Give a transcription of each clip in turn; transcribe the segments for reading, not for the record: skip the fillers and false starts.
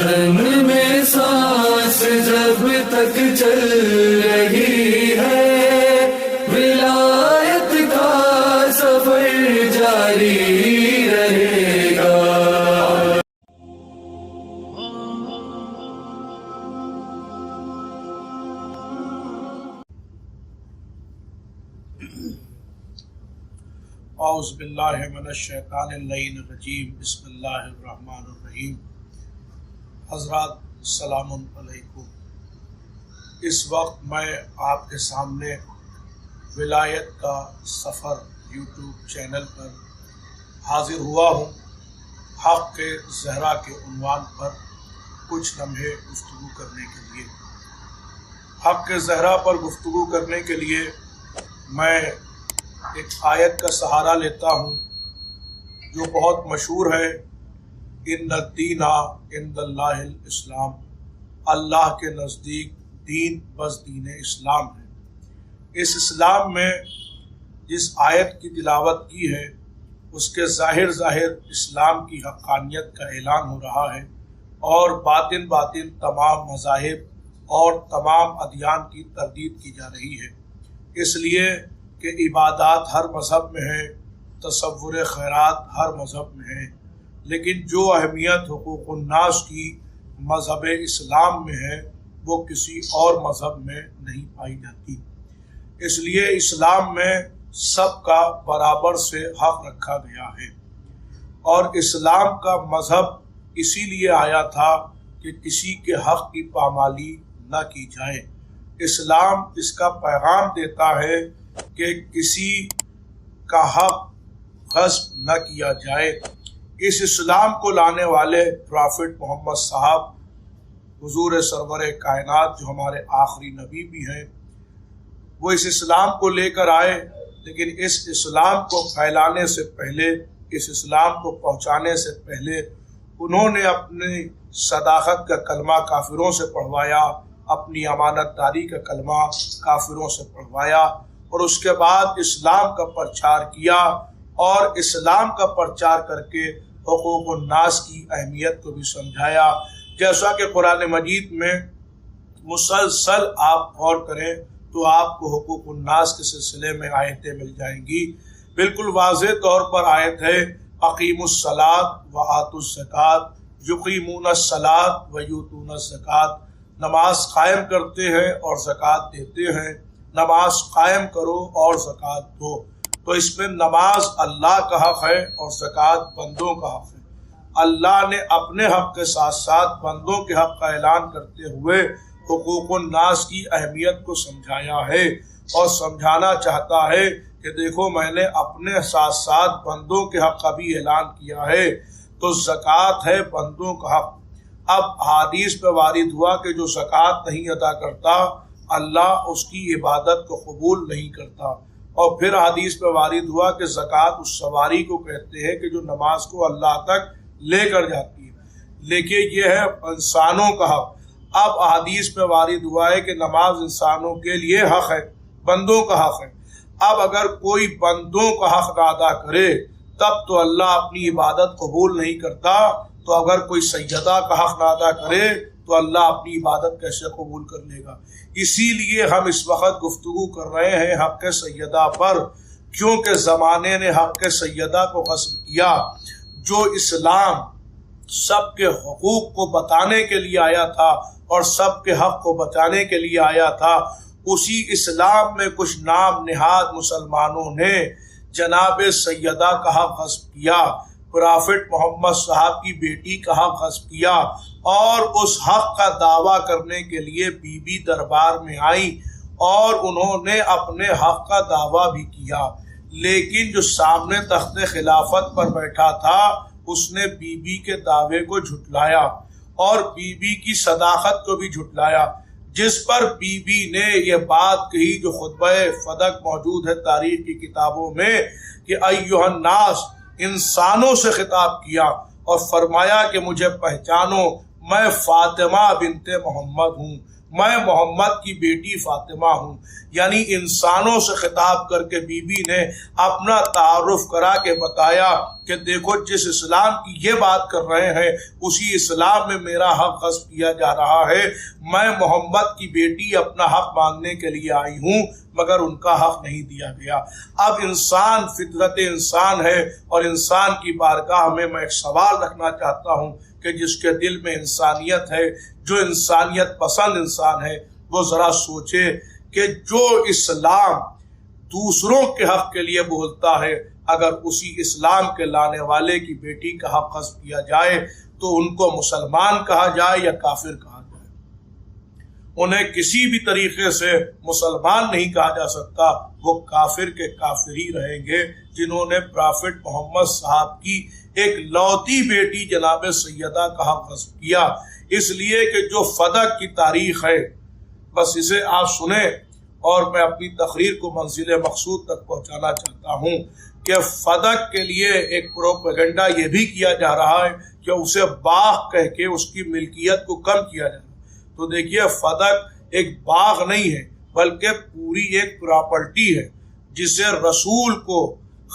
بدن میں سانس جب تک چل رہی ہے، ولایت کا سفر جاری رہے گا۔ اعوذ باللہ من الشیطان اللعین الرجیم، بسم اللہ الرحمن الرحیم۔ حضرات السلام علیکم۔ اس وقت میں آپ کے سامنے ولایت کا سفر یوٹیوب چینل پر حاضر ہوا ہوں، حق کے زہرا کے عنوان پر کچھ لمحے گفتگو کرنے کے لیے۔ حق کے زہرا پر گفتگو کرنے کے لیے میں ایک آیت کا سہارا لیتا ہوں جو بہت مشہور ہے، ان الدین عند اللہ الاسلام، اللہ کے نزدیک دین بس دین اسلام ہے۔ اس اسلام میں جس آیت کی تلاوت کی ہے اس کے ظاہر اسلام کی حقانیت کا اعلان ہو رہا ہے، اور باطن تمام مذاہب اور تمام ادیان کی تردید کی جا رہی ہے، اس لیے کہ عبادات ہر مذہب میں ہے، تصور خیرات ہر مذہب میں ہے، لیکن جو اہمیت حقوق الناس کی مذہب اسلام میں ہے وہ کسی اور مذہب میں نہیں پائی جاتی۔ اس لیے اسلام میں سب کا برابر سے حق رکھا گیا ہے، اور اسلام کا مذہب اسی لیے آیا تھا کہ کسی کے حق کی پامالی نہ کی جائے۔ اسلام اس کا پیغام دیتا ہے کہ کسی کا حق غصب نہ کیا جائے۔ اس اسلام کو لانے والے پرافٹ محمد صاحب، حضور سرور کائنات جو ہمارے آخری نبی بھی ہیں، وہ اس اسلام کو لے کر آئے، لیکن اس اسلام کو پھیلانے سے پہلے، اس اسلام کو پہنچانے سے پہلے انہوں نے اپنی صداقت کا کلمہ کافروں سے پڑھوایا، اپنی امانت داری کا کلمہ کافروں سے پڑھوایا، اور اس کے بعد اسلام کا پرچار کیا، اور اسلام کا پرچار کر کے حقوق الناس کی اہمیت کو بھی سمجھایا۔ جیسا کہ قرآن مجید میں مسلسل آپ غور کریں تو آپ کو حقوق الناس کے سلسلے میں آیتیں مل جائیں گی۔ بالکل واضح طور پر آیت ہے، اقیموا الصلاۃ وآتوا الزکوٰۃ یقیمون الصلاۃ ویؤتون الزکوٰۃ، نماز قائم کرتے ہیں اور زکوٰۃ دیتے ہیں، نماز قائم کرو اور زکوٰۃ دو۔ تو اس میں نماز اللہ کا حق ہے اور زکوٰۃ بندوں کا حق ہے۔ اللہ نے اپنے حق کے ساتھ ساتھ بندوں کے حق کا اعلان کرتے ہوئے حقوق الناس کی اہمیت کو سمجھایا ہے، اور سمجھانا چاہتا ہے کہ دیکھو میں نے اپنے ساتھ ساتھ بندوں کے حق کا بھی اعلان کیا ہے۔ تو زکوٰۃ ہے بندوں کا حق۔ اب حدیث پہ وارد ہوا کہ جو زکوٰۃ نہیں ادا کرتا اللہ اس کی عبادت کو قبول نہیں کرتا، اور پھر حدیث پہ وارد ہوا کہ زکوٰۃ اس سواری کو کہتے ہیں کہ جو نماز کو اللہ تک لے کر جاتی ہے، لیکن یہ ہے انسانوں کا حق۔ اب حدیث پہ وارد ہوا ہے کہ نماز انسانوں کے لیے حق ہے، بندوں کا حق ہے۔ اب اگر کوئی بندوں کا حق نہ ادا کرے تب تو اللہ اپنی عبادت قبول نہیں کرتا، تو اگر کوئی سیدہ کا حق نہ ادا کرے تو اللہ اپنی عبادت کیسے قبول کر لے گا؟ اسی لیے ہم اس وقت گفتگو کر رہے ہیں حق سیدہ پر، کیونکہ زمانے نے حق سیدہ کو غصب کیا۔ جو اسلام سب کے حقوق کو بتانے کے لیے آیا تھا اور سب کے حق کو بچانے کے لیے آیا تھا، اسی اسلام میں کچھ نام نہاد مسلمانوں نے جناب سیدہ کا حق غصب کیا، پرافٹ محمد صاحب کی بیٹی کا حق غصب کیا، اور اس حق کا دعویٰ کرنے کے لیے بی بی دربار میں آئیں اور انہوں نے اپنے حق کا دعویٰ بھی کیا، لیکن جو سامنے تخت خلافت پر بیٹھا تھا اس نے بی بی کے دعوے کو جھٹلایا اور بی بی کی صداقت کو بھی جھٹلایا، جس پر بی بی نے یہ بات کہی جو خطبہ فدق موجود ہے تاریخ کی کتابوں میں، کہ ایھا الناس، انسانوں سے خطاب کیا اور فرمایا کہ مجھے پہچانو، میں فاطمہ بنت محمد ہوں، میں محمد کی بیٹی فاطمہ ہوں۔ یعنی انسانوں سے خطاب کر کے بی بی نے اپنا تعارف کرا کے بتایا کہ دیکھو جس اسلام کی یہ بات کر رہے ہیں اسی اسلام میں میرا حق غصب کیا جا رہا ہے۔ میں محمد کی بیٹی اپنا حق مانگنے کے لیے آئی ہوں مگر ان کا حق نہیں دیا گیا۔ اب انسان فطرت انسان ہے اور انسان کی بارگاہ میں ایک سوال رکھنا چاہتا ہوں کہ جس کے دل میں انسانیت ہے، جو انسانیت پسند انسان ہے، وہ ذرا سوچے کہ جو اسلام دوسروں کے حق کے لیے بولتا ہے اگر اسی اسلام کے لانے والے کی بیٹی کا حق غصب کیا جائے تو ان کو مسلمان کہا جائے یا کافر کہا جائے؟ انہیں کسی بھی طریقے سے مسلمان نہیں کہا جا سکتا، وہ کافر کے کافر ہی رہیں گے جنہوں نے پرافٹ محمد صاحب کی ایک لوتی بیٹی جناب سیدہ کا حق غصب کیا۔ اس لیے کہ جو فدق کی تاریخ ہے بس اسے آپ سنیں اور میں اپنی تقریر کو منزل مقصود تک پہنچانا چاہتا ہوں کہ فدق کے لیے ایک پروپیگنڈا یہ بھی کیا جا رہا ہے کہ اسے باغ کہہ کے اس کی ملکیت کو کم کیا جائے۔ تو دیکھیے فدق ایک باغ نہیں ہے بلکہ پوری ایک پراپرٹی ہے جسے رسول کو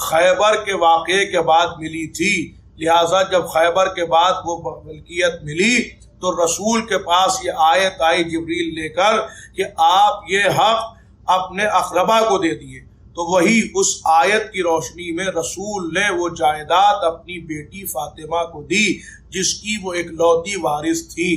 خیبر کے واقعے کے بعد ملی تھی، لہٰذا جب خیبر کے بعد وہ ملکیت ملی تو رسول کے پاس یہ آیت آئی جبریل لے کر کہ آپ یہ حق اپنے اقربا کو دے دیے، تو وہی اس آیت کی روشنی میں رسول نے وہ جائیداد اپنی بیٹی فاطمہ کو دی جس کی وہ ایک لوتی وارث تھی،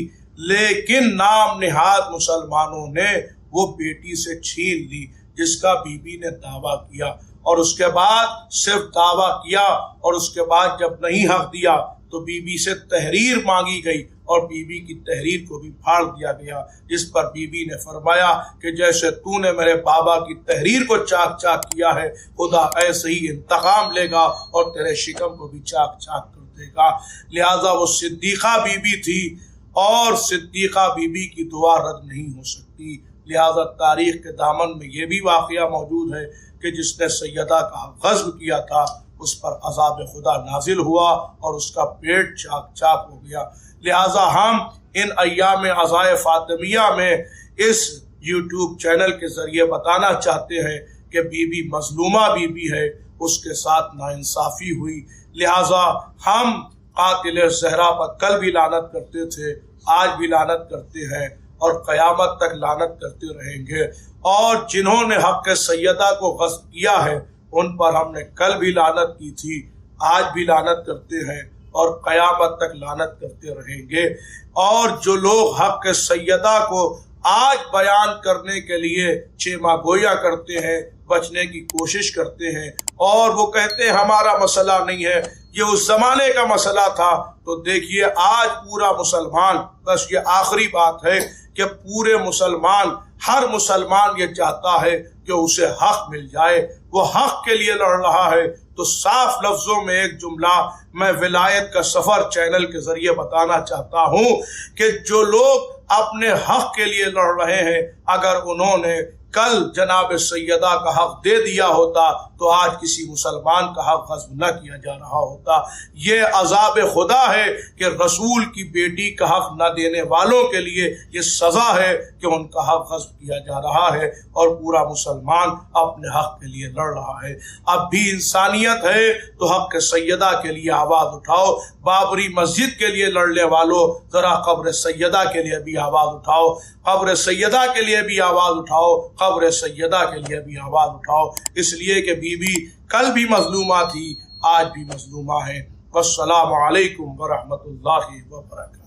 لیکن نام نہاد مسلمانوں نے وہ بیٹی سے چھین لی جس کا بی بی نے دعویٰ کیا، اور اس کے بعد صرف دعویٰ کیا اور اس کے بعد جب نہیں حق دیا تو بی بی سے تحریر مانگی گئی اور بی بی کی تحریر کو بھی پھاڑ دیا گیا، جس پر بی بی نے فرمایا کہ جیسے تو نے میرے بابا کی تحریر کو چاک چاک کیا ہے خدا ایسے ہی انتقام لے گا اور تیرے شکم کو بھی چاک چاک کر دے گا۔ لہٰذا وہ صدیقہ بی بی تھی اور صدیقہ بی بی کی دعا رد نہیں ہو سکتی، لہٰذا تاریخ کے دامن میں یہ بھی واقعہ موجود ہے کہ جس نے سیدہ کا غصب کیا تھا اس پر عذاب خدا نازل ہوا اور اس کا پیٹ چاک چاک ہو گیا۔ لہٰذا ہم ان ایام عزائے فاطمیہ میں اس یوٹیوب چینل کے ذریعے بتانا چاہتے ہیں کہ بی بی مظلومہ بی بی ہے، اس کے ساتھ ناانصافی ہوئی، لہٰذا ہم قاتل زہرا پر کل بھی لعنت کرتے تھے، آج بھی لعنت کرتے ہیں اور قیامت تک لعنت کرتے رہیں گے، اور جنہوں نے حق سیدہ کو غصب کیا ہے ان پر ہم نے کل بھی لعنت کی تھی، آج بھی لعنت کرتے ہیں اور قیامت تک لعنت کرتے رہیں گے۔ اور جو لوگ حق سیدہ کو آج بیان کرنے کے لیے چیما گویا کرتے ہیں، بچنے کی کوشش کرتے ہیں اور وہ کہتے ہیں ہمارا مسئلہ نہیں ہے، یہ اس زمانے کا مسئلہ تھا، تو دیکھیے آج پورا مسلمان، بس یہ آخری بات ہے کہ پورے مسلمان، ہر مسلمان یہ چاہتا ہے کہ اسے حق مل جائے، وہ حق کے لیے لڑ رہا ہے۔ تو صاف لفظوں میں ایک جملہ میں ولایت کا سفر چینل کے ذریعے بتانا چاہتا ہوں کہ جو لوگ اپنے حق کے لیے لڑ رہے ہیں، اگر انہوں نے کل جناب سیدہ کا حق دے دیا ہوتا تو آج کسی مسلمان کا حق غصب نہ کیا جا رہا ہوتا۔ یہ عذاب خدا ہے کہ رسول کی بیٹی کا حق نہ دینے والوں کے لیے یہ سزا ہے کہ ان کا حق غصب کیا جا رہا ہے اور پورا مسلمان اپنے حق کے لیے لڑ رہا ہے۔ اب بھی انسانیت ہے تو حق سیدہ کے لیے آواز اٹھاؤ، بابری مسجد کے لیے لڑنے والوں ذرا قبر سیدہ کے لیے بھی آواز اٹھاؤ، قبر سیدہ کے لیے بھی آواز اٹھاؤ، قبر سیدہ کے لیے بھی آواز اٹھاؤ، اس لیے کہ بی بی کل بھی مظلومہ تھی، آج بھی مظلومہ ہے۔ والسلام علیکم ورحمۃ اللہ وبرکاتہ۔